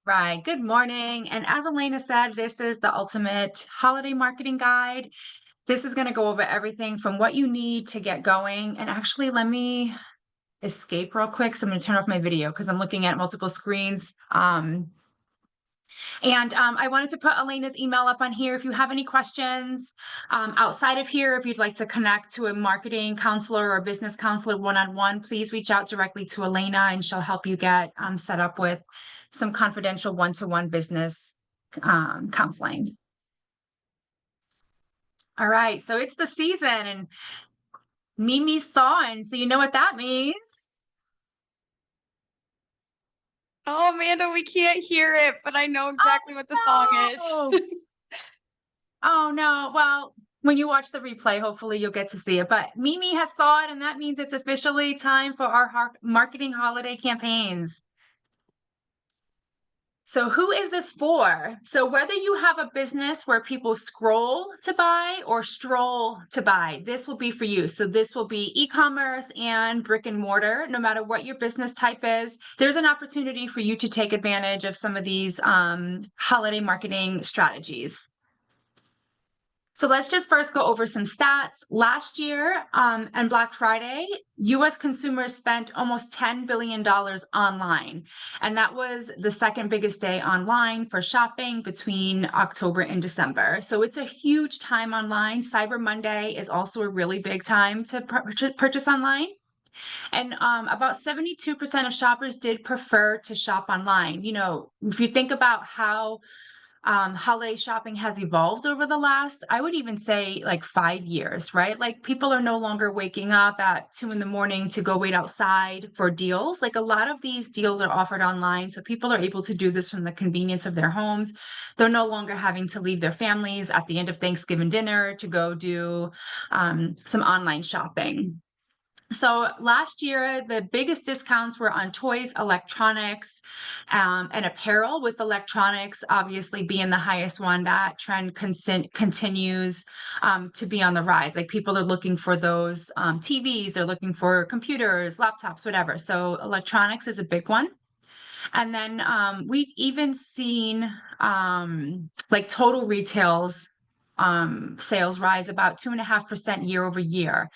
Right. Good morning. And as Elena said, this is the ultimate holiday marketing guide. This is going to go over everything from what you need to get going. And actually, let me escape real quick. So I'm going to turn off my video because I'm looking at multiple screens. I wanted to put Elena's email up on here. If you have any questions outside of here, if you'd like to connect to a marketing counselor or business counselor one-on-one, please reach out directly to Elena and she'll help you get set up with some confidential one-to-one business counseling. All right, so it's the season and Mimi's thawing, so you know what that means. Oh, Amanda, we can't hear it, but I know exactly what the song is. Oh no, well, when you watch the replay, hopefully you'll get to see it. But Mimi has thawed, and that means it's officially time for our marketing holiday campaigns. So who is this for? So whether you have a business where people scroll to buy or stroll to buy, this will be for you. So this will be e-commerce and brick and mortar. No matter what your business type is, there's an opportunity for you to take advantage of some of these holiday marketing strategies. So let's just first go over some stats. Last year and Black Friday, US consumers spent almost $10 billion online. And that was the second biggest day online for shopping between October and December. So it's a huge time online. Cyber Monday is also a really big time to purchase online. And about 72% of shoppers did prefer to shop online. You know, if you think about how holiday shopping has evolved over the last, I would even say like 5 years, right? Like people are no longer waking up at 2 a.m. to go wait outside for deals. Like a lot of these deals are offered online. So people are able to do this from the convenience of their homes. They're no longer having to leave their families at the end of Thanksgiving dinner to go do some online shopping. So last year, the biggest discounts were on toys, electronics, and apparel, with electronics obviously being the highest one. That trend continues to be on the rise. Like people are looking for those TVs, they're looking for computers, laptops, whatever. So electronics is a big one. And then we've even seen like total retails sales rise about 2.5% year over year,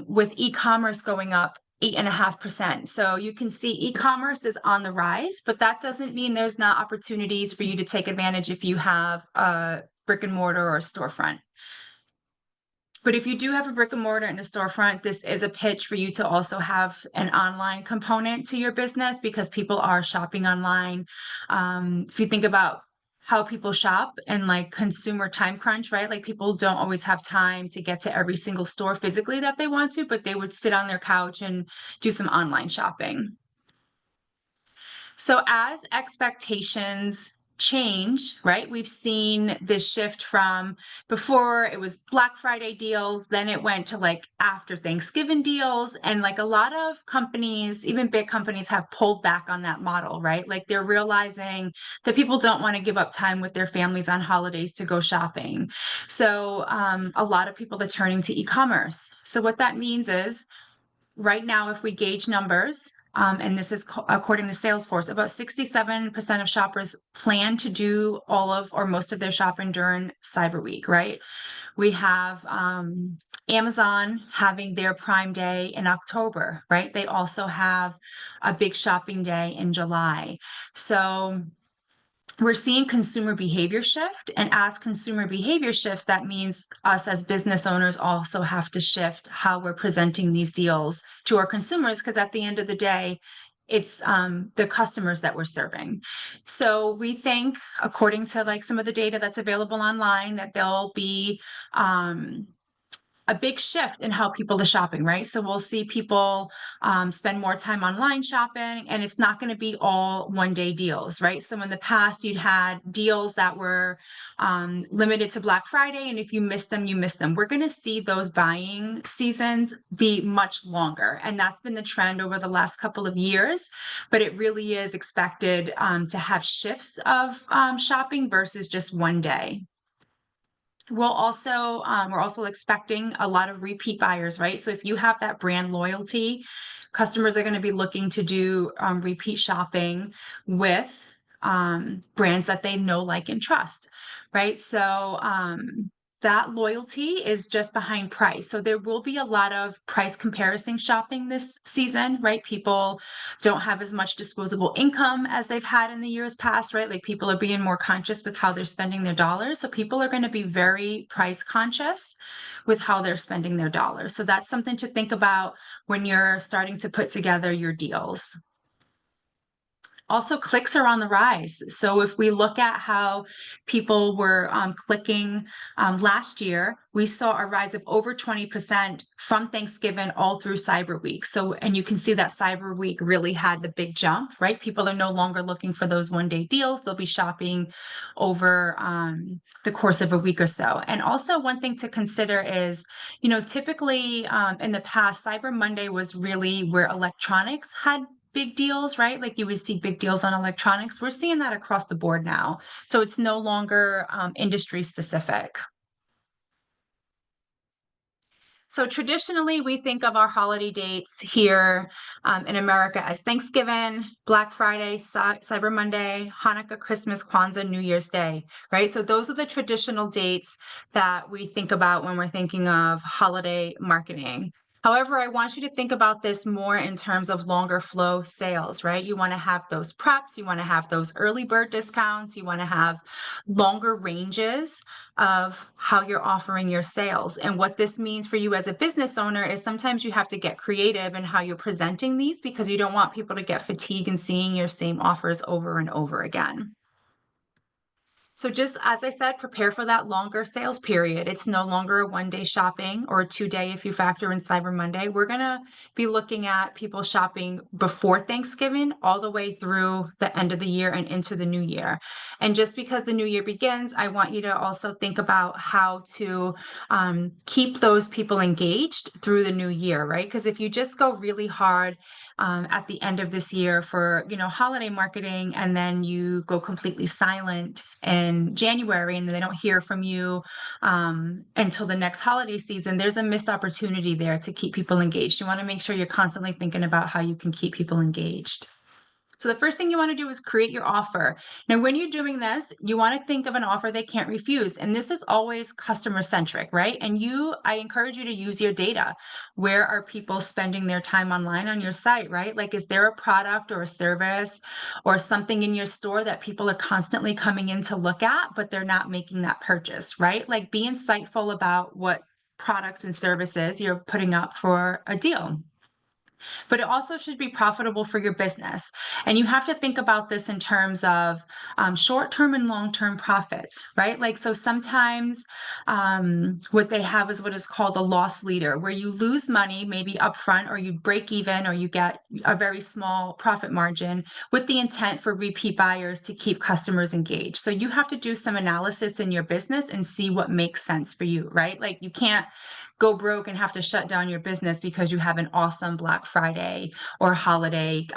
with e-commerce going up 8.5%. So you can see e-commerce is on the rise, but that doesn't mean there's not opportunities for you to take advantage if you have a brick and mortar or a storefront. But if you do have a brick and mortar and a storefront, this is a pitch for you to also have an online component to your business because people are shopping online. If you think about how people shop and like consumer time crunch, right? Like people don't always have time to get to every single store physically that they want to, but they would sit on their couch and do some online shopping. So as expectations change, right? We've seen this shift from before it was Black Friday deals, then it went to like after Thanksgiving deals. And like a lot of companies, even big companies, have pulled back on that model, right? Like they're realizing that people don't want to give up time with their families on holidays to go shopping. So a lot of people are turning to e-commerce. So what that means is right now, if we gauge numbers, and this is according to Salesforce, about 67% of shoppers plan to do all of or most of their shopping during Cyber Week, right? We have Amazon having their Prime Day in October, right? They also have a big shopping day in July. So we're seeing consumer behavior shift. And as consumer behavior shifts, that means us as business owners also have to shift how we're presenting these deals to our consumers, because at the end of the day, it's the customers that we're serving. So we think, according to like some of the data that's available online, that there'll be a big shift in how people are shopping, right? So we'll see people spend more time online shopping, and it's not going to be all one-day deals, right? So in the past, you'd had deals that were limited to Black Friday, and if you missed them, you missed them. We're going to see those buying seasons be much longer, and that's been the trend over the last couple of years, but it really is expected to have shifts of shopping versus just one day. We're also expecting a lot of repeat buyers, right? So if you have that brand loyalty, customers are going to be looking to do repeat shopping with brands that they know, like, and trust, right? So that loyalty is just behind price. So there will be a lot of price comparison shopping this season, right? People don't have as much disposable income as they've had in the years past, right? Like, people are being more conscious with how they're spending their dollars. So people are going to be very price conscious with how they're spending their dollars. So that's something to think about when you're starting to put together your deals. Also, clicks are on the rise. So if we look at how people were clicking last year, we saw a rise of over 20% from Thanksgiving all through Cyber Week. So, and you can see that Cyber Week really had the big jump, right? People are no longer looking for those one-day deals. They'll be shopping over the course of a week or so. And also, one thing to consider is, typically in the past, Cyber Monday was really where electronics had big deals, right? Like, you would see big deals on electronics. We're seeing that across the board now. So it's no longer industry specific. So traditionally, we think of our holiday dates here in America as Thanksgiving, Black Friday, Cyber Monday, Hanukkah, Christmas, Kwanzaa, New Year's Day, right? So those are the traditional dates that we think about when we're thinking of holiday marketing. However, I want you to think about this more in terms of longer flow sales, right? You want to have those preps, you want to have those early bird discounts, you want to have longer ranges of how you're offering your sales. And what this means for you as a business owner is sometimes you have to get creative in how you're presenting these, because you don't want people to get fatigued in seeing your same offers over and over again. So just as I said, prepare for that longer sales period. It's no longer a one-day shopping or a two-day if you factor in Cyber Monday. We're going to be looking at people shopping before Thanksgiving all the way through the end of the year and into the new year. And just because the new year begins, I want you to also think about how to keep those people engaged through the new year, right? Because if you just go really hard at the end of this year for, holiday marketing, and then you go completely silent in January, and then they don't hear from you until the next holiday season, there's a missed opportunity there to keep people engaged. You want to make sure you're constantly thinking about how you can keep people engaged. So the first thing you want to do is create your offer. Now, when you're doing this, you want to think of an offer they can't refuse. And this is always customer centric, right? And I encourage you to use your data. Where are people spending their time online on your site, right? Like, is there a product or a service or something in your store that people are constantly coming in to look at, but they're not making that purchase, right? Like, be insightful about what products and services you're putting up for a deal. But it also should be profitable for your business. And you have to think about this in terms of short-term and long-term profits, right? Like, so sometimes what they have is what is called a loss leader, where you lose money maybe upfront, or you break even, or you get a very small profit margin with the intent for repeat buyers to keep customers engaged. So you have to do some analysis in your business and see what makes sense for you, right? Like, you can't go broke and have to shut down your business because you have an awesome Black Friday or holiday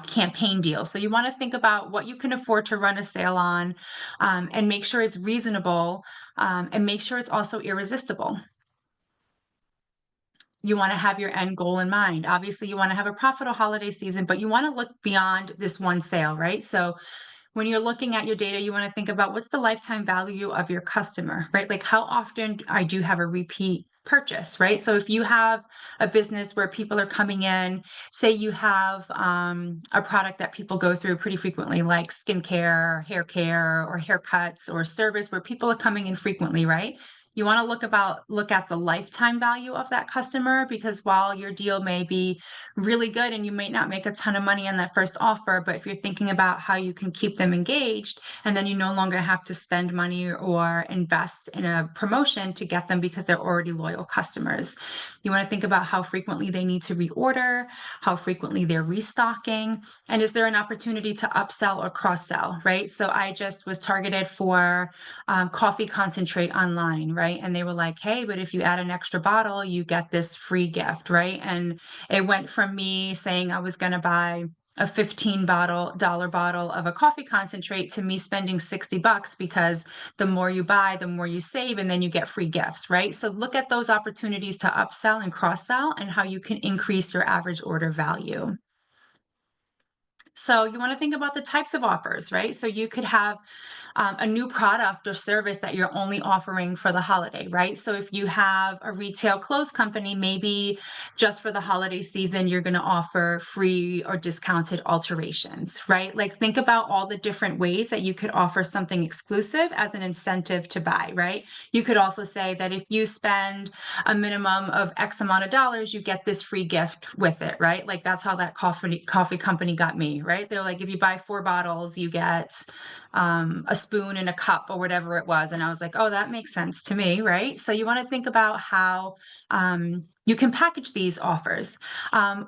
campaign deal. So you want to think about what you can afford to run a sale on, and make sure it's reasonable, and make sure it's also irresistible. You want to have your end goal in mind. Obviously, you want to have a profitable holiday season, but you want to look beyond this one sale, right? So when you're looking at your data, you want to think about what's the lifetime value of your customer, right? Like, how often I do have a repeat purchase, right? So if you have a business where people are coming in, say you have a product that people go through pretty frequently, like skincare, hair care, or haircuts, or service where people are coming in frequently, right? You want to look at the lifetime value of that customer, because while your deal may be really good and you may not make a ton of money on that first offer, but if you're thinking about how you can keep them engaged, and then you no longer have to spend money or invest in a promotion to get them because they're already loyal customers. You want to think about how frequently they need to reorder, how frequently they're restocking, and is there an opportunity to upsell or cross-sell, right? So I just was targeted for coffee concentrate online, right? And they were like, hey, but if you add an extra bottle, you get this free gift, right? And it went from me saying I was going to buy a $15 bottle of a coffee concentrate to me spending $60, because the more you buy, the more you save, and then you get free gifts, right? So look at those opportunities to upsell and cross-sell, and how you can increase your average order value. So you want to think about the types of offers, right? So you could have a new product or service that you're only offering for the holiday, right? So if you have a retail clothes company, maybe just for the holiday season, you're going to offer free or discounted alterations, right? Like think about all the different ways that you could offer something exclusive as an incentive to buy, right? You could also say that if you spend a minimum of X amount of dollars, you get this free gift with it, right? Like that's how that coffee company got me, right? They're like, if you buy 4 bottles, you get a spoon and a cup or whatever it was. And I was like, oh, that makes sense to me, right? So you want to think about how you can package these offers.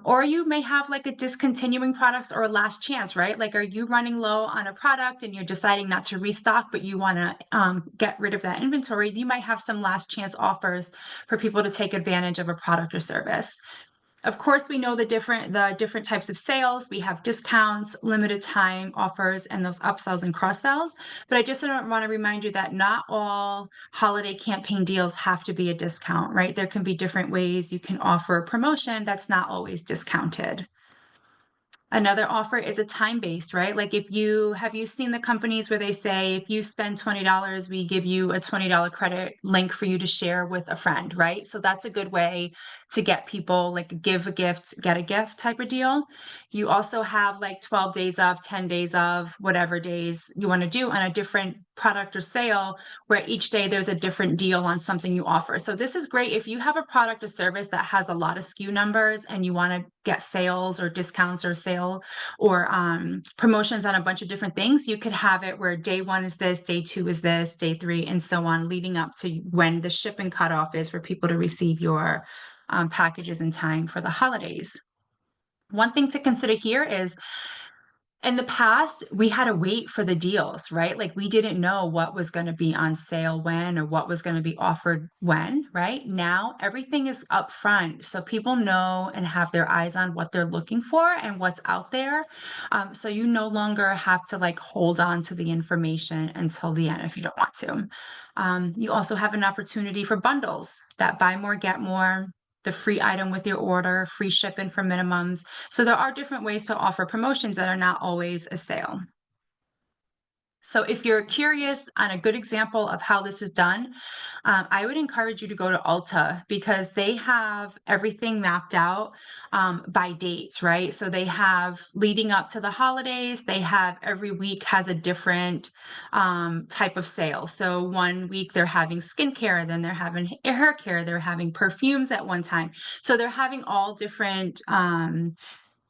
Or you may have like a discontinuing products or a last chance, right? Like, are you running low on a product and you're deciding not to restock, but you want to get rid of that inventory? You might have some last chance offers for people to take advantage of a product or service. Of course, we know the different types of sales. We have discounts, limited time offers, and those upsells and cross sells. But I just want to remind you that not all holiday campaign deals have to be a discount, right? There can be different ways you can offer a promotion that's not always discounted. Another offer is a time-based, right? Like have you seen the companies where they say, if you spend $20, we give you a $20 credit link for you to share with a friend, right? So that's a good way to get people, like give a gift, get a gift type of deal. You also have like 12 days of, 10 days of, whatever days you want to do on a different product or sale, where each day there's a different deal on something you offer. So this is great if you have a product or service that has a lot of SKU numbers and you want to get sales or discounts or sale or promotions on a bunch of different things. You could have it where day 1 is this, day 2 is this, day 3, and so on, leading up to when the shipping cutoff is for people to receive your packages in time for the holidays. One thing to consider here is, in the past, we had to wait for the deals, right? Like we didn't know what was going to be on sale when or what was going to be offered when, right? Now everything is upfront. So people know and have their eyes on what they're looking for and what's out there. So you no longer have to like hold on to the information until the end if you don't want to. You also have an opportunity for bundles that buy more, get more, the free item with your order, free shipping for minimums. So there are different ways to offer promotions that are not always a sale. So if you're curious on a good example of how this is done, I would encourage you to go to Ulta because they have everything mapped out by dates, right? So they have leading up to the holidays, they have every week has a different type of sale. So one week they're having skincare, then they're having hair care, they're having perfumes at one time. So they're having all different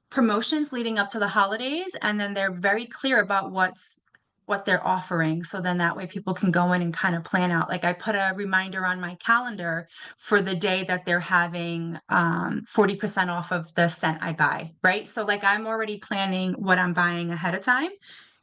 promotions leading up to the holidays, and then they're very clear about what they're offering. So then that way people can go in and kind of plan out. Like I put a reminder on my calendar for the day that they're having 40% off of the scent I buy, right? So like I'm already planning what I'm buying ahead of time.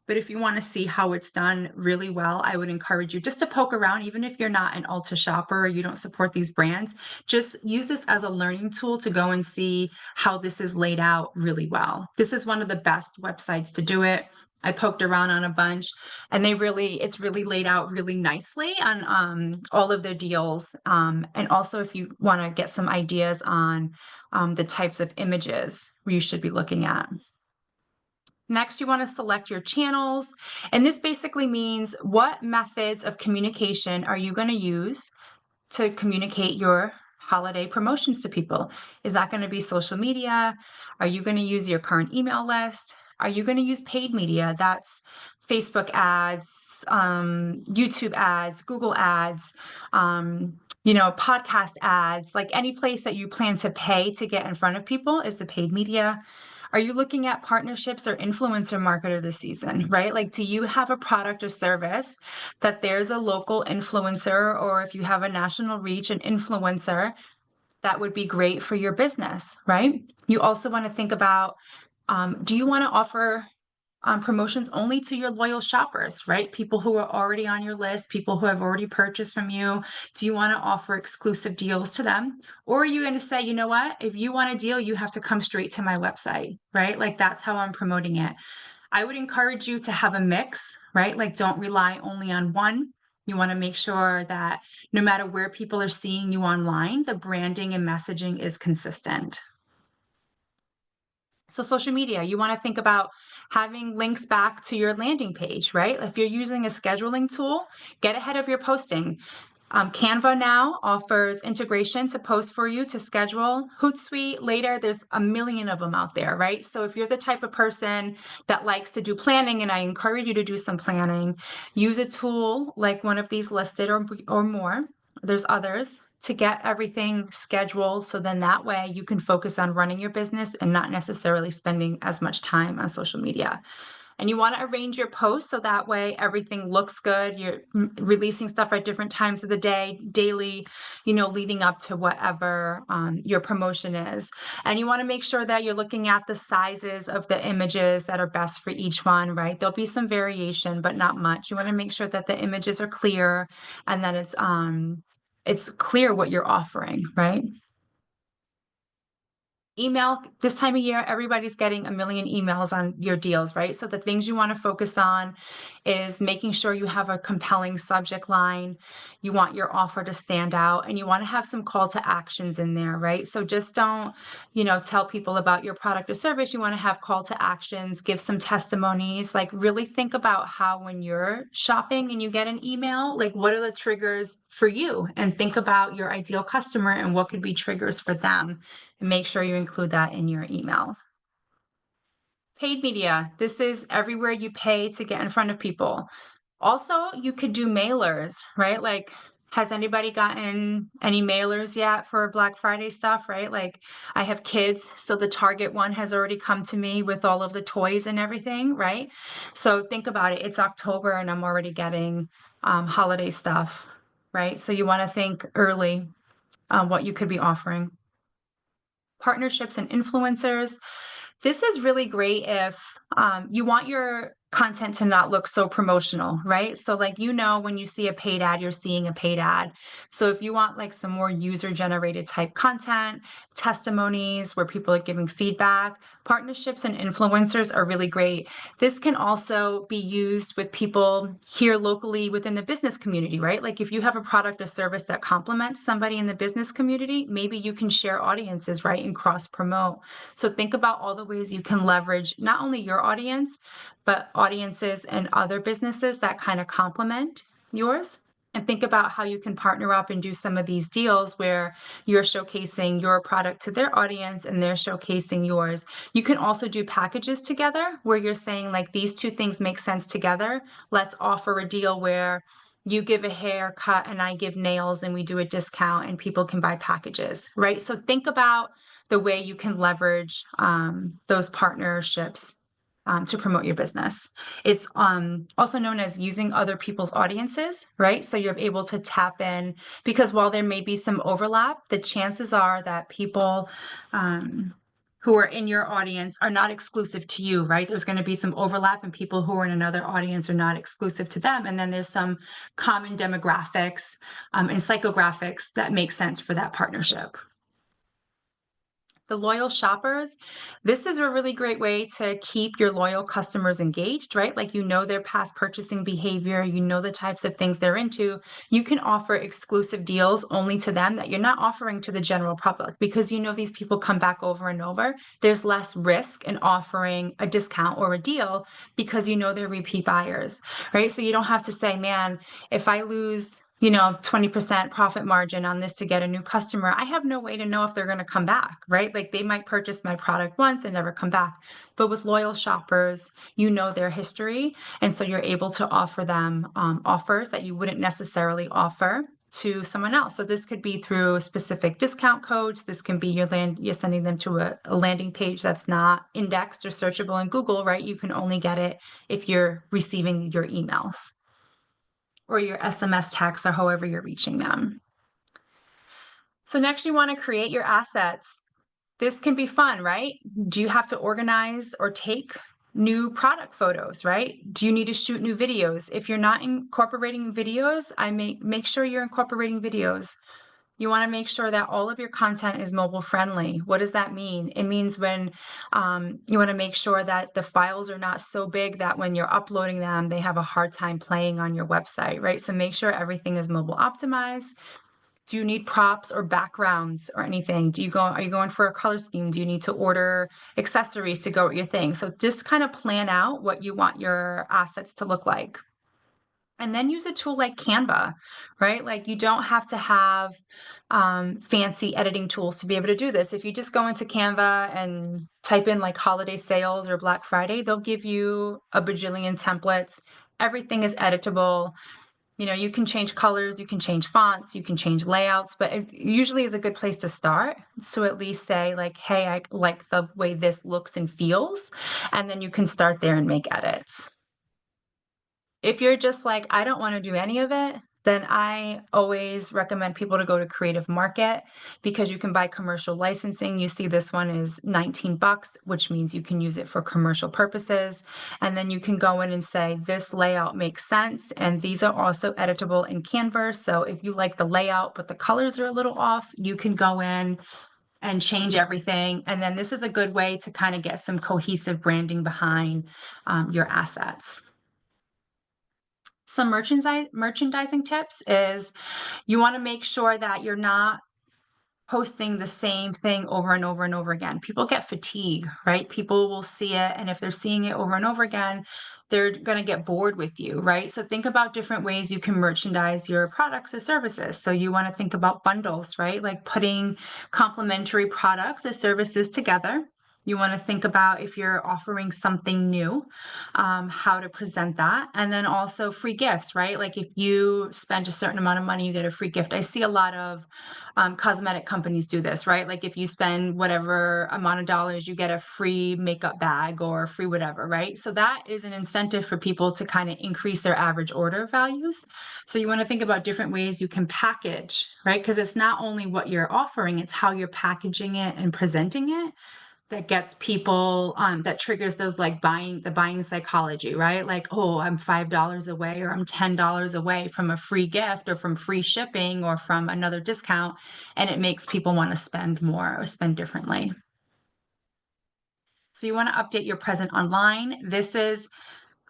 But if you want to see how it's done really well, I would encourage you just to poke around, even if you're not an Ulta shopper or you don't support these brands, just use this as a learning tool to go and see how this is laid out really well. This is one of the best websites to do it. I poked around on a bunch and it's really laid out really nicely on all of their deals. And also if you want to get some ideas on the types of images you should be looking at. Next, you want to select your channels. And this basically means what methods of communication are you going to use to communicate your holiday promotions to people? Is that going to be social media? Are you going to use your current email list? Are you going to use paid media? That's Facebook ads, YouTube ads, Google ads, podcast ads, like any place that you plan to pay to get in front of people is the paid media. Are you looking at partnerships or influencer marketer this season, right? Like, do you have a product or service that there's a local influencer, or if you have a national reach, an influencer that would be great for your business, right? You also want to think about, do you want to offer promotions only to your loyal shoppers, right? People who are already on your list, people who have already purchased from you. Do you want to offer exclusive deals to them? Or are you going to say, you know what, if you want a deal, you have to come straight to my website, right? Like that's how I'm promoting it. I would encourage you to have a mix, right? Like don't rely only on one. You want to make sure that no matter where people are seeing you online, the branding and messaging is consistent. So social media, you want to think about having links back to your landing page, right? If you're using a scheduling tool, get ahead of your posting. Canva now offers integration to post for you to schedule. Hootsuite later, there's a million of them out there, right? So if you're the type of person that likes to do planning, and I encourage you to do some planning, use a tool like one of these listed or more. There's others to get everything scheduled. So then that way you can focus on running your business and not necessarily spending as much time on social media. And you want to arrange your posts so that way everything looks good. You're releasing stuff at different times of the day, daily, leading up to whatever your promotion is. And you want to make sure that you're looking at the sizes of the images that are best for each one, right? There'll be some variation, but not much. You want to make sure that the images are clear and that it's clear what you're offering, right? Email, this time of year, everybody's getting a million emails on your deals, right? So the things you want to focus on is making sure you have a compelling subject line. You want your offer to stand out, and you want to have some call to actions in there, right? So just don't, tell people about your product or service. You want to have call to actions, give some testimonies, like really think about how when you're shopping and you get an email, like what are the triggers for you? And think about your ideal customer and what could be triggers for them. And make sure you include that in your email. Paid media. This is everywhere you pay to get in front of people. Also, you could do mailers, right? Like, has anybody gotten any mailers yet for Black Friday stuff, right? Like, I have kids, so the Target one has already come to me with all of the toys and everything, right? So think about it. It's October and I'm already getting holiday stuff, right? So you want to think early what you could be offering. Partnerships and influencers. This is really great if you want your content to not look so promotional, right? So like, when you see a paid ad, you're seeing a paid ad. So if you want like some more user generated type content, testimonies where people are giving feedback, partnerships and influencers are really great. This can also be used with people here locally within the business community, right? Like if you have a product or service that complements somebody in the business community, maybe you can share audiences, right? And cross promote. So think about all the ways you can leverage not only your audience, but audiences and other businesses that kind of complement yours. And think about how you can partner up and do some of these deals where you're showcasing your product to their audience and they're showcasing yours. You can also do packages together where you're saying like these two things make sense together. Let's offer a deal where you give a haircut and I give nails and we do a discount and people can buy packages, right? So think about the way you can leverage those partnerships to promote your business. It's also known as using other people's audiences, right? So you're able to tap in because while there may be some overlap, the chances are that people who are in your audience are not exclusive to you, right? There's going to be some overlap and people who are in another audience are not exclusive to them. And then there's some common demographics and psychographics that make sense for that partnership. The loyal shoppers, this is a really great way to keep your loyal customers engaged, right? Like their past purchasing behavior, the types of things they're into. You can offer exclusive deals only to them that you're not offering to the general public because these people come back over and over. There's less risk in offering a discount or a deal because they're repeat buyers, right? So you don't have to say, man, if I lose 20% profit margin on this to get a new customer, I have no way to know if they're going to come back, right? Like they might purchase my product once and never come back. But with loyal shoppers, their history. And so you're able to offer them offers that you wouldn't necessarily offer to someone else. So this could be through specific discount codes. This can be you're sending them to a landing page that's not indexed or searchable in Google, right? You can only get it if you're receiving your emails or your SMS text or however you're reaching them. So next you want to create your assets. This can be fun, right? Do you have to organize or take new product photos, right? Do you need to shoot new videos? If you're not incorporating videos, make sure you're incorporating videos. You want to make sure that all of your content is mobile friendly. What does that mean? It means when you want to make sure that the files are not so big that when you're uploading them, they have a hard time playing on your website, right? So make sure everything is mobile optimized. Do you need props or backgrounds or anything? Are you going for a color scheme? Do you need to order accessories to go with your thing? So just kind of plan out what you want your assets to look like. And then use a tool like Canva, right? Like you don't have to have fancy editing tools to be able to do this. If you just go into Canva and type in like holiday sales or Black Friday, they'll give you a bajillion templates. Everything is editable. You know, you can change colors, you can change fonts, you can change layouts, but it usually is a good place to start. So at least say like, hey, I like the way this looks and feels, and then you can start there and make edits. If you're just like, I don't want to do any of it, then I always recommend people to go to Creative Market because you can buy commercial licensing. You see this one is $19, which means you can use it for commercial purposes. And then you can go in and say, this layout makes sense. And these are also editable in Canva. So if you like the layout, but the colors are a little off, you can go in and change everything. And then this is a good way to kind of get some cohesive branding behind your assets. Some merchandising tips is you want to make sure that you're not posting the same thing over and over and over again. People get fatigue, right? People will see it, and if they're seeing it over and over again, they're going to get bored with you, right? So think about different ways you can merchandise your products or services. So you want to think about bundles, right? Like putting complementary products or services together. You want to think about if you're offering something new, how to present that. And then also free gifts, right? Like if you spend a certain amount of money, you get a free gift. I see a lot of cosmetic companies do this, right? Like if you spend whatever amount of dollars, you get a free makeup bag or free whatever, right? So that is an incentive for people to kind of increase their average order values. So you want to think about different ways you can package, right? Because it's not only what you're offering, it's how you're packaging it and presenting it that gets people that triggers those like buying psychology, right? Like, oh, I'm $5 away or I'm $10 away from a free gift or from free shipping or from another discount, and it makes people want to spend more or spend differently. So you want to update your present online. This is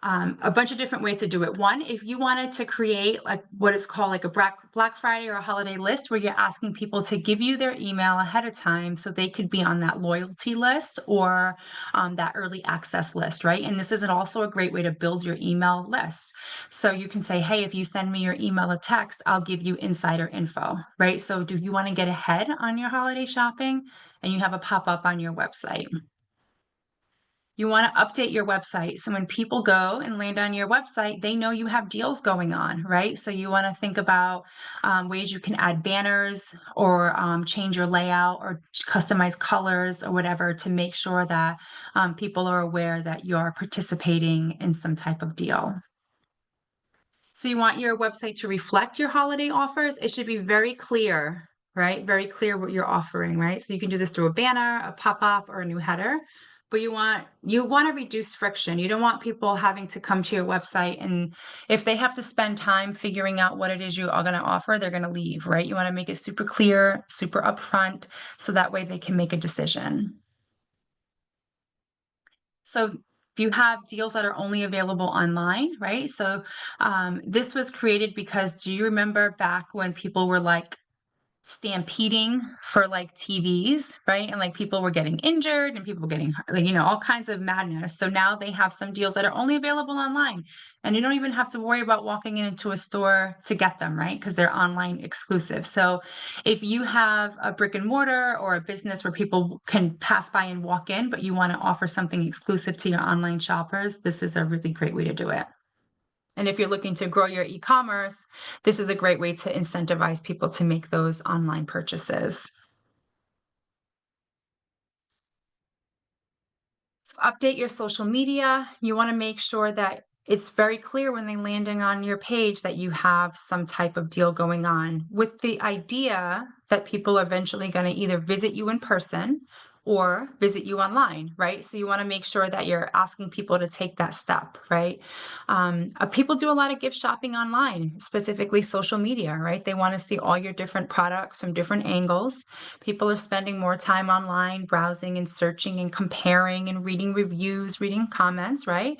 a bunch of different ways to do it. One, if you wanted to create like what is called like a Black Friday or a holiday list where you're asking people to give you their email ahead of time so they could be on that loyalty list or that early access list, right? And this is also a great way to build your email list. So you can say, hey, if you send me your email or text, I'll give you insider info, right? So do you want to get ahead on your holiday shopping? And you have a pop-up on your website. You want to update your website. So when people go and land on your website, they know you have deals going on, right? So you want to think about ways you can add banners or change your layout or customize colors or whatever to make sure that people are aware that you're participating in some type of deal. So you want your website to reflect your holiday offers. It should be very clear, right? Very clear what you're offering, right? So you can do this through a banner, a pop-up, or a new header. But you want to reduce friction. You don't want people having to come to your website, and if they have to spend time figuring out what it is you are going to offer, they're going to leave, right? You want to make it super clear, super upfront, so that way they can make a decision. So you have deals that are only available online, right? So this was created because do you remember back when people were like stampeding for like TVs, right? And like people were getting injured and people were getting like, you know, all kinds of madness. So now they have some deals that are only available online and you don't even have to worry about walking into a store to get them, right? Because they're online exclusive. So if you have a brick and mortar or a business where people can pass by and walk in, but you want to offer something exclusive to your online shoppers, this is a really great way to do it. And if you're looking to grow your e-commerce, this is a great way to incentivize people to make those online purchases. So update your social media. You want to make sure that it's very clear when they're landing on your page that you have some type of deal going on with the idea that people are eventually going to either visit you in person or visit you online, right? So you want to make sure that you're asking people to take that step, right? People do a lot of gift shopping online, specifically social media, right? They want to see all your different products from different angles. People are spending more time online, browsing and searching and comparing and reading reviews, reading comments, right?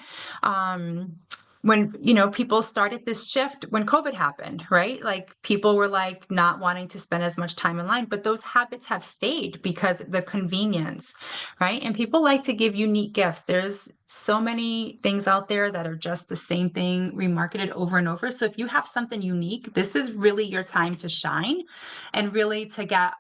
when, people started this shift when COVID happened, right? Like people were like not wanting to spend as much time online, but those habits have stayed because the convenience, right? And people like to give unique gifts. There's so many things out there that are just the same thing remarketed over and over. So if you have something unique, this is really your time to shine and really to get,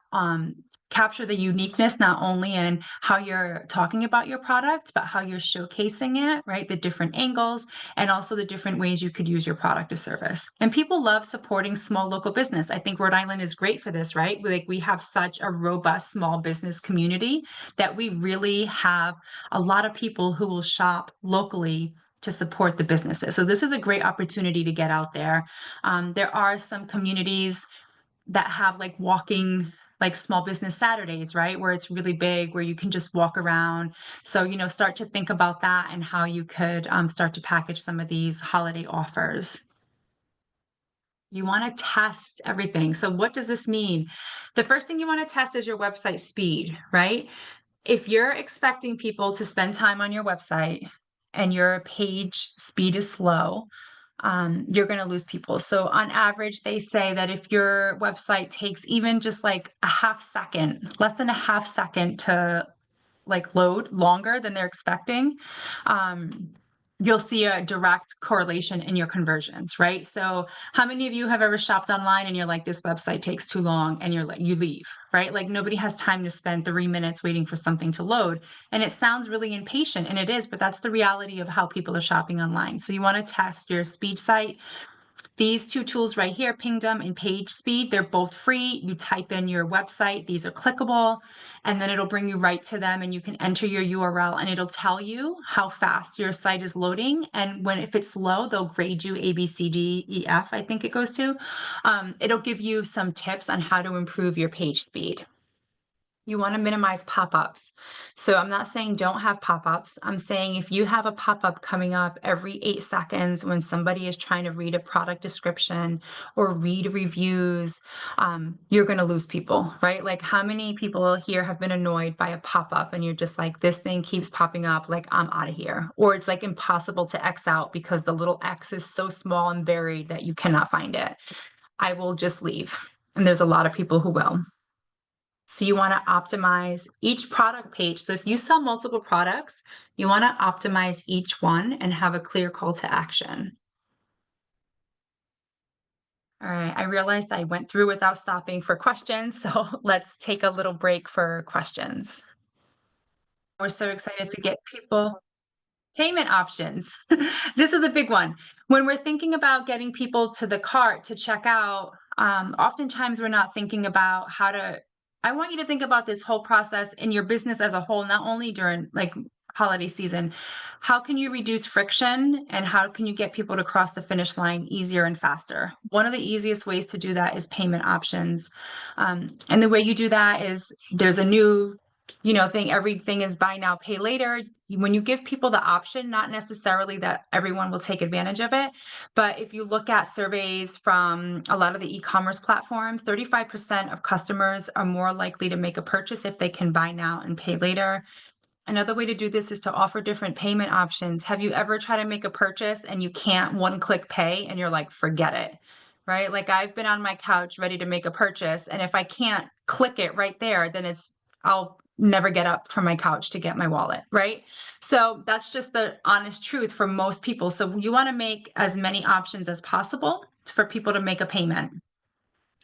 capture the uniqueness, not only in how you're talking about your product, but how you're showcasing it, right? The different angles and also the different ways you could use your product or service. And people love supporting small local business. I think Rhode Island is great for this, right? Like we have such a robust small business community that we really have a lot of people who will shop locally to support the businesses. So this is a great opportunity to get out there. There are some communities that have like walking, like small business Saturdays, right? Where it's really big, where you can just walk around. So, start to think about that and how you could start to package some of these holiday offers. You want to test everything. So what does this mean? The first thing you want to test is your website speed, right? If you're expecting people to spend time on your website and your page speed is slow, you're going to lose people. So on average, they say that if your website takes even just like a half second, less than a half second to like load longer than they're expecting, you'll see a direct correlation in your conversions, right? So how many of you have ever shopped online and you're like, this website takes too long, and you leave, right? Like nobody has time to spend 3 minutes waiting for something to load. And it sounds really impatient, and it is, but that's the reality of how people are shopping online. So you want to test your speed site. These two tools right here, Pingdom and PageSpeed, they're both free. You type in your website, these are clickable, and then it'll bring you right to them, and you can enter your URL and it'll tell you how fast your site is loading. And if it's slow, they'll grade you A, B, C, D, E, F, I think it goes to. It'll give you some tips on how to improve your page speed. You want to minimize pop-ups. So I'm not saying don't have pop-ups. I'm saying if you have a pop-up coming up every 8 seconds when somebody is trying to read a product description or read reviews, you're going to lose people, right? Like how many people here have been annoyed by a pop-up and you're just like, this thing keeps popping up, like I'm out of here. Or it's like impossible to X out because the little X is so small and buried that you cannot find it. I will just leave. And there's a lot of people who will. So you want to optimize each product page. So if you sell multiple products, you want to optimize each one and have a clear call to action. All right, I realized I went through without stopping for questions, so let's take a little break for questions. We're so excited to get people. Payment options. This is a big one. When we're thinking about getting people to the cart to check out, oftentimes we're not thinking about how to. I want you to think about this whole process in your business as a whole, not only during like holiday season. How can you reduce friction and how can you get people to cross the finish line easier and faster? One of the easiest ways to do that is payment options. And the way you do that is there's a new thing, everything is buy now, pay later. When you give people the option, not necessarily that everyone will take advantage of it, but if you look at surveys from a lot of the e-commerce platforms, 35% of customers are more likely to make a purchase if they can buy now and pay later. Another way to do this is to offer different payment options. Have you ever tried to make a purchase and you can't one-click pay and you're like, forget it, right? Like I've been on my couch ready to make a purchase, and if I can't click it right there, then I'll never get up from my couch to get my wallet, right? So that's just the honest truth for most people. So you want to make as many options as possible for people to make a payment.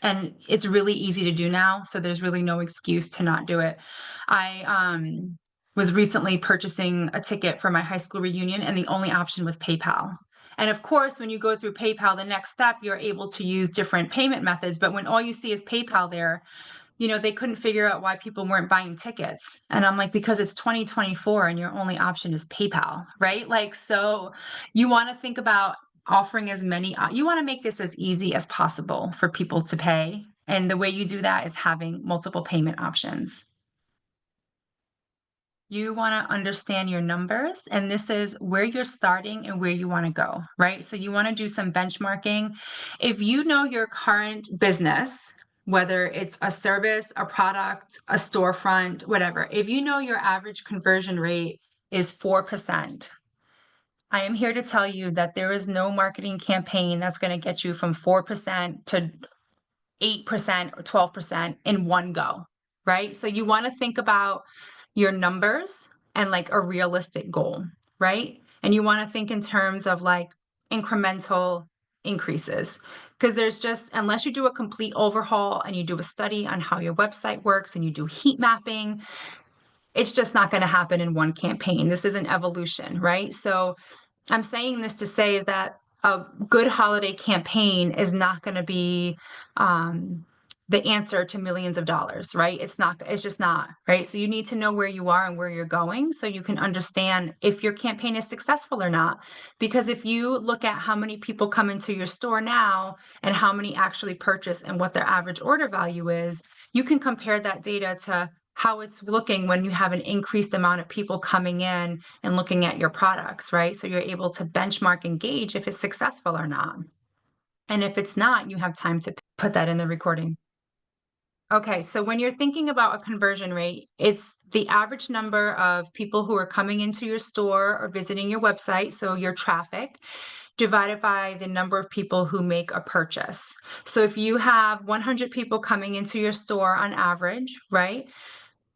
And it's really easy to do now, so there's really no excuse to not do it. I was recently purchasing a ticket for my high school reunion, and the only option was PayPal. And of course, when you go through PayPal, the next step, you're able to use different payment methods. But when all you see is PayPal there, they couldn't figure out why people weren't buying tickets. And I'm like, because it's 2024 and your only option is PayPal, right? Like, so you want to think about offering as many, you want to make this as easy as possible for people to pay. And the way you do that is having multiple payment options. You want to understand your numbers, and this is where you're starting and where you want to go, right? So you want to do some benchmarking. If you know your current business, whether it's a service, a product, a storefront, whatever, if you know your average conversion rate is 4%, I am here to tell you that there is no marketing campaign that's going to get you from 4% to 8% or 12% in one go, right? So you want to think about your numbers and like a realistic goal, right? And you want to think in terms of like incremental increases. Because there's just, unless you do a complete overhaul and you do a study on how your website works and you do heat mapping, it's just not going to happen in one campaign. This is an evolution, right? So I'm saying this to say is that a good holiday campaign is not going to be the answer to millions of dollars, right? It's just not, right? So you need to know where you are and where you're going so you can understand if your campaign is successful or not. Because if you look at how many people come into your store now and how many actually purchase and what their average order value is, you can compare that data to how it's looking when you have an increased amount of people coming in and looking at your products, right? So you're able to benchmark and gauge if it's successful or not. And if it's not, you have time to put that in the recording. Okay, so when you're thinking about a conversion rate, it's the average number of people who are coming into your store or visiting your website, so your traffic, divided by the number of people who make a purchase. So if you have 100 people coming into your store on average, right?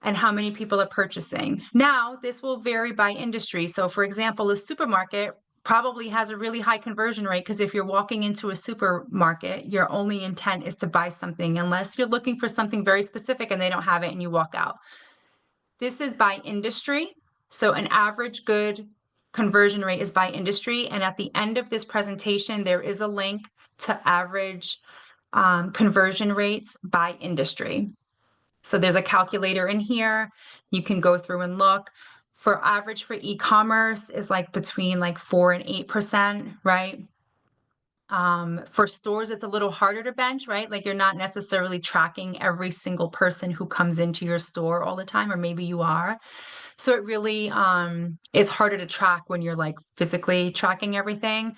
And how many people are purchasing. Now, this will vary by industry. So, for example, a supermarket probably has a really high conversion rate because if you're walking into a supermarket, your only intent is to buy something, unless you're looking for something very specific and they don't have it and you walk out. This is by industry. So, an average good conversion rate is by industry. And at the end of this presentation, there is a link to average conversion rates by industry. So there's a calculator in here. You can go through and look. For average for e-commerce is like between like 4 and 8%, right? For stores, it's a little harder to bench, right? Like you're not necessarily tracking every single person who comes into your store all the time, or maybe you are. So it really is harder to track when you're like physically tracking everything.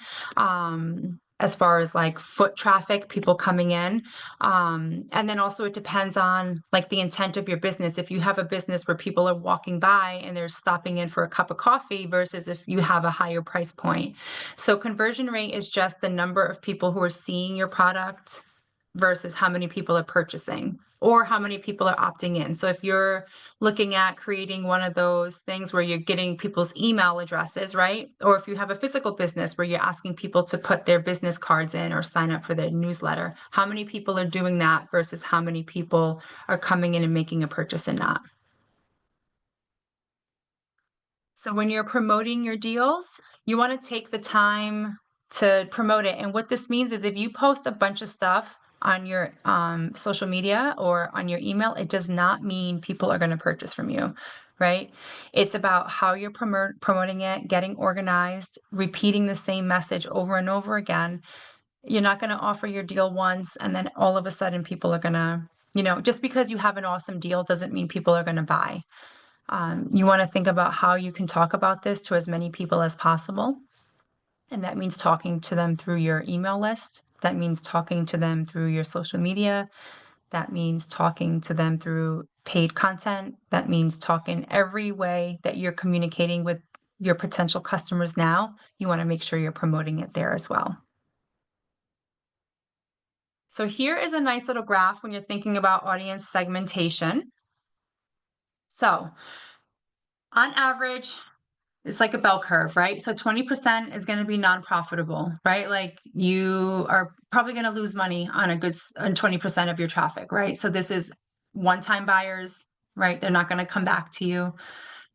As far as like foot traffic, people coming in. And then also it depends on like the intent of your business. If you have a business where people are walking by and they're stopping in for a cup of coffee versus if you have a higher price point. So conversion rate is just the number of people who are seeing your product versus how many people are purchasing or how many people are opting in. So if you're looking at creating one of those things where you're getting people's email addresses, right? Or if you have a physical business where you're asking people to put their business cards in or sign up for their newsletter, how many people are doing that versus how many people are coming in and making a purchase and not? So when you're promoting your deals, you want to take the time to promote it. And what this means is if you post a bunch of stuff on your social media or on your email, it does not mean people are going to purchase from you, right? It's about how you're promoting it, getting organized, repeating the same message over and over again. You're not going to offer your deal once and then all of a sudden people are going to, just because you have an awesome deal doesn't mean people are going to buy. You want to think about how you can talk about this to as many people as possible. And that means talking to them through your email list. That means talking to them through your social media. That means talking to them through paid content. That means talking every way that you're communicating with your potential customers now. You want to make sure you're promoting it there as well. So here is a nice little graph when you're thinking about audience segmentation. So on average, it's like a bell curve, right? So 20% is going to be non-profitable, right? Like you are probably going to lose money on on 20% of your traffic, right? So this is one-time buyers, right? They're not going to come back to you.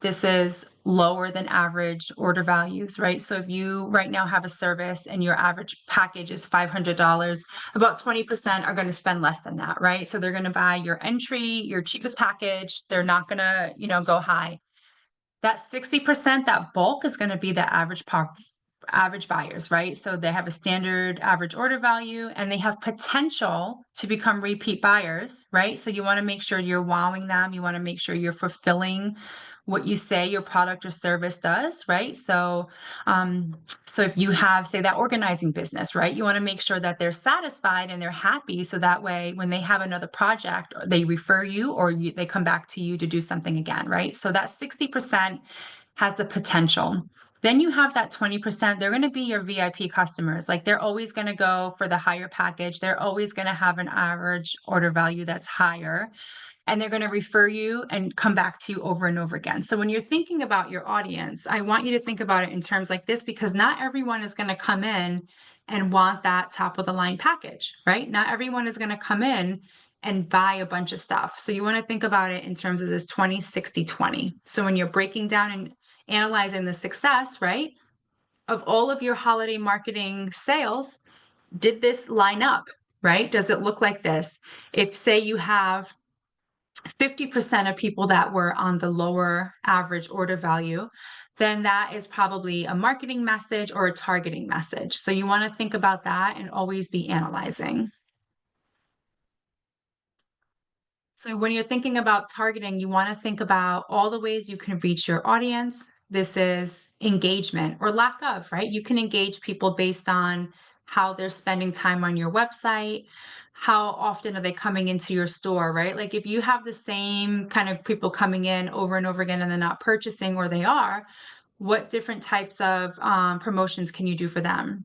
This is lower than average order values, right? So if you right now have a service and your average package is $500, about 20% are going to spend less than that, right? So they're going to buy your entry, your cheapest package. They're not going to, go high. That 60%, that bulk is going to be the average buyers, right? So they have a standard average order value and they have potential to become repeat buyers, right? So you want to make sure you're wowing them. You want to make sure you're fulfilling what you say your product or service does, right? So, so if you have, say, that organizing business, right, you want to make sure that they're satisfied and they're happy. So that way, when they have another project, they refer you or they come back to you to do something again, right? So that 60% has the potential. Then you have that 20%, they're going to be your VIP customers. Like they're always going to go for the higher package. They're always going to have an average order value that's higher, and they're going to refer you and come back to you over and over again. So when you're thinking about your audience, I want you to think about it in terms like this, because not everyone is going to come in and want that top of the line package, right? Not everyone is going to come in and buy a bunch of stuff. So you want to think about it in terms of this 20, 60, 20. So when you're breaking down and analyzing the success, right, of all of your holiday marketing sales, did this line up, right? Does it look like this? If, say, you have 50% of people that were on the lower average order value, then that is probably a marketing message or a targeting message. So you want to think about that and always be analyzing. So when you're thinking about targeting, you want to think about all the ways you can reach your audience. This is engagement or lack of, right? You can engage people based on how they're spending time on your website. How often are they coming into your store, right? Like if you have the same kind of people coming in over and over again and they're not purchasing, or they are, what different types of promotions can you do for them?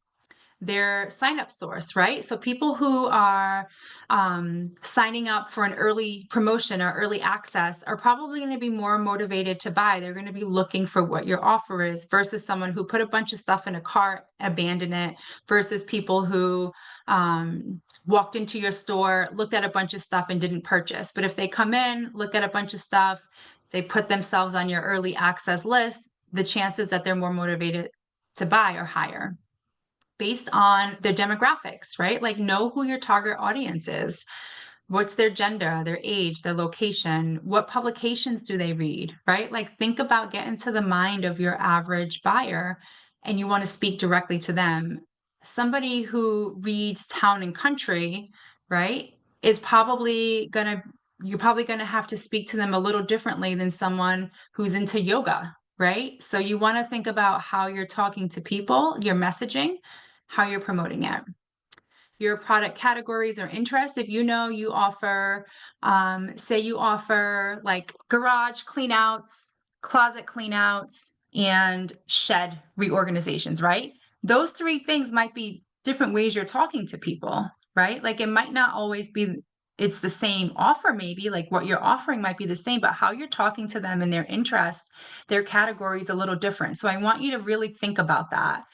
Their sign-up source, right? So people who are signing up for an early promotion or early access are probably going to be more motivated to buy. They're going to be looking for what your offer is, versus someone who put a bunch of stuff in a cart, abandon it, versus people who walked into your store, looked at a bunch of stuff and didn't purchase. But if they come in, look at a bunch of stuff, they put themselves on your early access list, the chances that they're more motivated to buy are higher, based on their demographics, right? Like know who your target audience is. What's their gender, their age, their location? What publications do they read, right? Like think about getting to the mind of your average buyer, and you want to speak directly to them. Somebody who reads Town and Country, right, is probably you're probably going to have to speak to them a little differently than someone who's into yoga, right? So you want to think about how you're talking to people, your messaging, how you're promoting it. Your product categories or interests. If you know you offer, say you offer like garage cleanouts, closet cleanouts, and shed reorganizations, right? Those three things might be different ways you're talking to people, right? Like it might not always be, it's the same offer, maybe like what you're offering might be the same, but how you're talking to them and their interest, their category is a little different. So I want you to really think about that.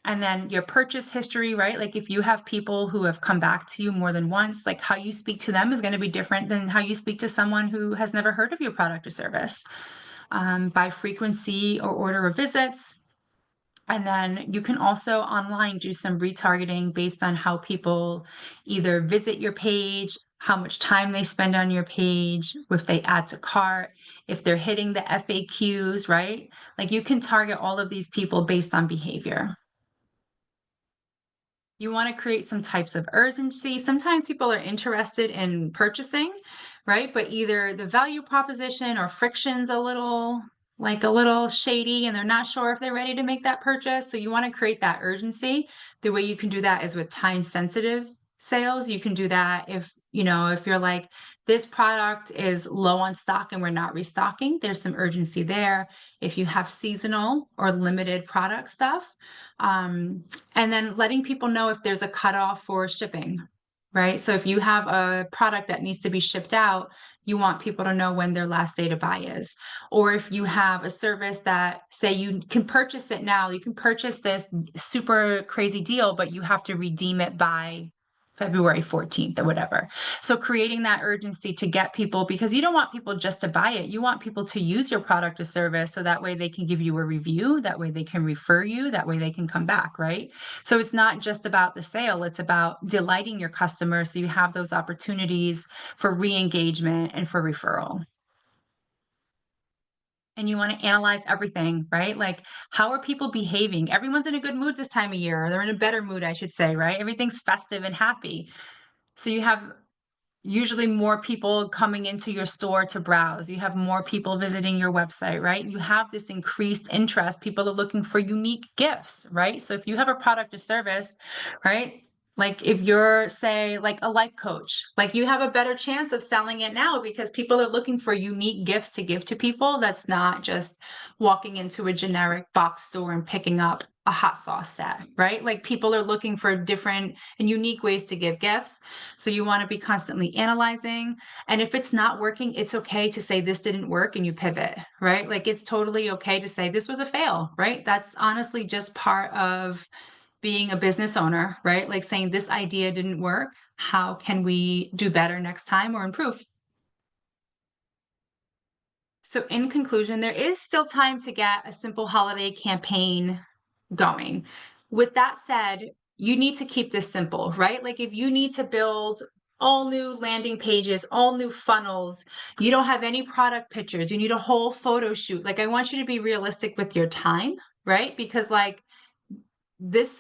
And then your purchase history, right? Like if you have people who have come back to you more than once, like how you speak to them is going to be different than how you speak to someone who has never heard of your product or service. By frequency or order of visits. And then you can also online do some retargeting based on how people either visit your page, how much time they spend on your page, if they add to cart, if they're hitting the FAQs, right? Like you can target all of these people based on behavior. You want to create some types of urgency. Sometimes people are interested in purchasing, right? But either the value proposition or friction's a little shady, and they're not sure if they're ready to make that purchase. So you want to create that urgency. The way you can do that is with time sensitive sales. You can do that if you're like, this product is low on stock and we're not restocking, there's some urgency there. If you have seasonal or limited product stuff, and then letting people know if there's a cutoff for shipping, right? So if you have a product that needs to be shipped out, you want people to know when their last day to buy is. Or if you have a service that, say, you can purchase it now, you can purchase this super crazy deal, but you have to redeem it by February 14th or whatever. So creating that urgency to get people, because you don't want people just to buy it. You want people to use your product or service so that way they can give you a review, that way they can refer you, that way they can come back, right? So it's not just about the sale, it's about delighting your customers so you have those opportunities for re-engagement and for referral. And you want to analyze everything, right? Like, how are people behaving? Everyone's in a good mood this time of year. They're in a better mood, I should say, right? Everything's festive and happy. So you have usually more people coming into your store to browse. You have more people visiting your website, right? You have this increased interest. People are looking for unique gifts, right? So if you have a product or service, right, Like if you're, say, like a life coach, like you have a better chance of selling it now because people are looking for unique gifts to give to people. That's not just walking into a generic box store and picking up a hot sauce set, right? Like people are looking for different and unique ways to give gifts. So you want to be constantly analyzing. And if it's not working, it's okay to say this didn't work and you pivot, right? Like it's totally okay to say this was a fail, right? That's honestly just part of being a business owner, right? Like saying this idea didn't work. How can we do better next time or improve? So, in conclusion, there is still time to get a simple holiday campaign going. With that said, you need to keep this simple, right? Like if you need to build all new landing pages, all new funnels, you don't have any product pictures, you need a whole photo shoot. Like I want you to be realistic with your time, right? Because like these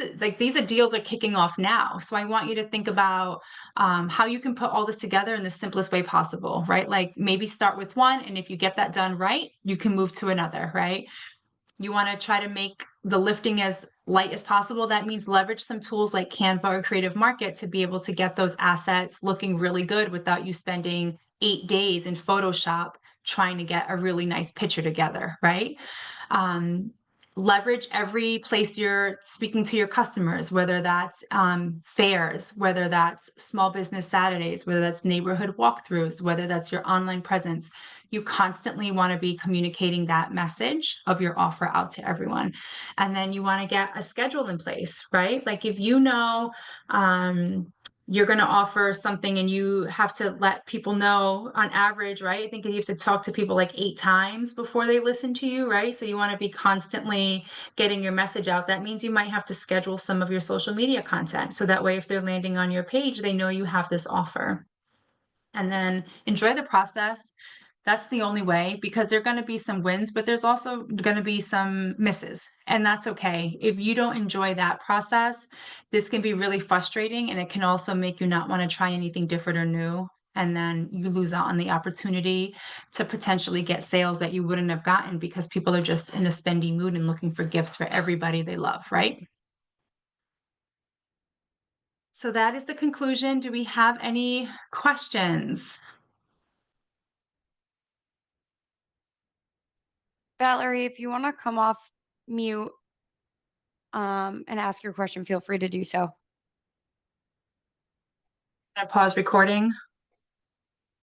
are deals are kicking off now. So I want you to think about how you can put all this together in the simplest way possible, right? Like maybe start with one, and if you get that done right, you can move to another, right? You want to try to make the lifting as light as possible. That means leverage some tools like Canva or Creative Market to be able to get those assets looking really good without you spending 8 days in Photoshop trying to get a really nice picture together, right? Um, Leverage every place you're speaking to your customers, whether that's fairs, whether that's small business Saturdays, whether that's neighborhood walkthroughs, whether that's your online presence. You constantly want to be communicating that message of your offer out to everyone. And then you want to get a schedule in place, right? Like if you know, you're going to offer something and you have to let people know on average, right? I think you have to talk to people like 8 times before they listen to you, right? So you want to be constantly getting your message out. That means you might have to schedule some of your social media content. So that way, if they're landing on your page, they know you have this offer. And then enjoy the process. That's the only way, because there are going to be some wins, but there's also going to be some misses. And that's okay. If you don't enjoy that process, this can be really frustrating, and it can also make you not want to try anything different or new. And then you lose out on the opportunity to potentially get sales that you wouldn't have gotten because people are just in a spendy mood and looking for gifts for everybody they love, right? So that is the conclusion. Do we have any questions? Valerie, if you want to come off mute and ask your question, feel free to do so. Pause recording.